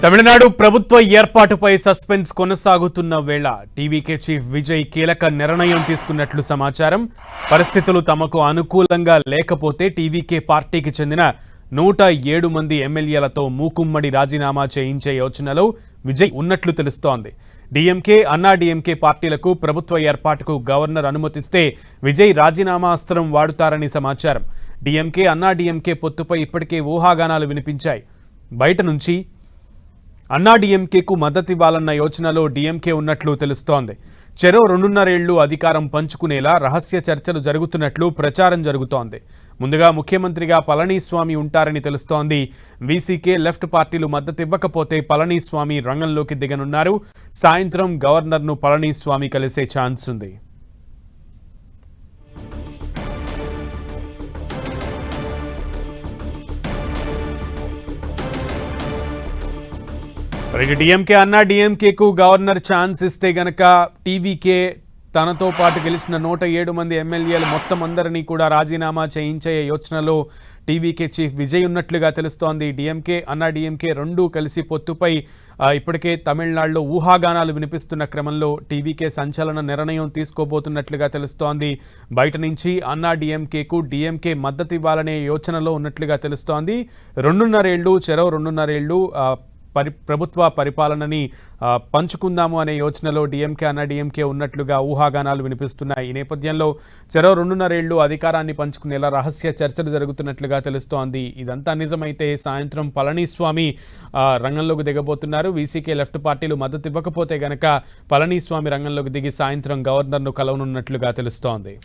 తమిళనాడు ప్రభుత్వ ఏర్పాటుపై సస్పెన్స్ కొనసాగుతున్న వేళ టీవీకే చీఫ్ విజయ్ కీలక నిర్ణయం తీసుకున్నట్లు సమాచారం. పరిస్థితులు తమకు అనుకూలంగా లేకపోతే టీవీకే పార్టీకి చెందిన 107 మంది ఎమ్మెల్యేలతో మూకుమ్మడి రాజీనామా చేయించే యోచనలో విజయ్ ఉన్నట్లు తెలుస్తోంది. డీఎంకే, అన్నా డీఎంకే పార్టీలకు ప్రభుత్వ ఏర్పాటుకు గవర్నర్ అనుమతిస్తే విజయ్ రాజీనామా అస్త్రం వాడుతారని సమాచారం. డీఎంకే, అన్నా డీఎంకే పొత్తుపై ఇప్పటికే ఊహాగానాలు వినిపించాయి. బయట నుంచి అన్నా డీఎంకేకు మద్దతివ్వాలన్న యోచనలో డీఎంకే ఉన్నట్లు తెలుస్తోంది. చెరో 2.5 ఏళ్లు అధికారం పంచుకునేలా రహస్య చర్చలు జరుగుతున్నట్లు ప్రచారం జరుగుతోంది. ముందుగా ముఖ్యమంత్రిగా పళనిస్వామి ఉంటారని తెలుస్తోంది. వీసీకే, లెఫ్ట్ పార్టీలు మద్దతివ్వకపోతే పళనిస్వామి రంగంలోకి దిగనున్నారు. సాయంత్రం గవర్నర్ను పళనిస్వామి కలిసే ఛాన్స్ ఉంది. డీఎంకే, అన్నా డీఎంకేకు గవర్నర్ ఛాన్స్ ఇస్తే గనక టీవీకే తనతో పాటు గెలిచిన 107 మంది ఎమ్మెల్యేలు మొత్తం అందరినీ కూడా రాజీనామా చేయించే యోచనలో టీవీకే చీఫ్ విజయ్ ఉన్నట్లుగా తెలుస్తోంది. డీఎంకే, అన్నా డీఎంకే రెండూ కలిసి పొత్తుపై ఇప్పటికే తమిళనాడులో ఊహాగానాలు వినిపిస్తున్న క్రమంలో టీవీకే సంచలన నిర్ణయం తీసుకోబోతున్నట్లుగా తెలుస్తోంది. బయట నుంచి అన్నా డీఎంకేకు డీఎంకే మద్దతు ఇవ్వాలనే యోచనలో ఉన్నట్లుగా తెలుస్తోంది. 2.5 ఏళ్లు, చెరో 2.5 ఏళ్లు ప్రభుత్వ పరిపాలనని పంచుకుందాము అనే యోచనలో డీఎంకే, అన్నా డీఎంకే ఉన్నట్లుగా ఊహాగానాలు వినిపిస్తున్నాయి. ఈ నేపథ్యంలో చెరో 2.5 ఏళ్లు అధికారాన్ని పంచుకునేలా రహస్య చర్చలు జరుగుతున్నట్లుగా తెలుస్తోంది. ఇదంతా నిజమైతే సాయంత్రం పళనిస్వామి రంగంలోకి దిగబోతున్నారు. వీసీకే, లెఫ్ట్ పార్టీలు మద్దతు ఇవ్వకపోతే గనక పళనిస్వామి రంగంలోకి దిగి సాయంత్రం గవర్నర్ను కలవనున్నట్లుగా తెలుస్తోంది.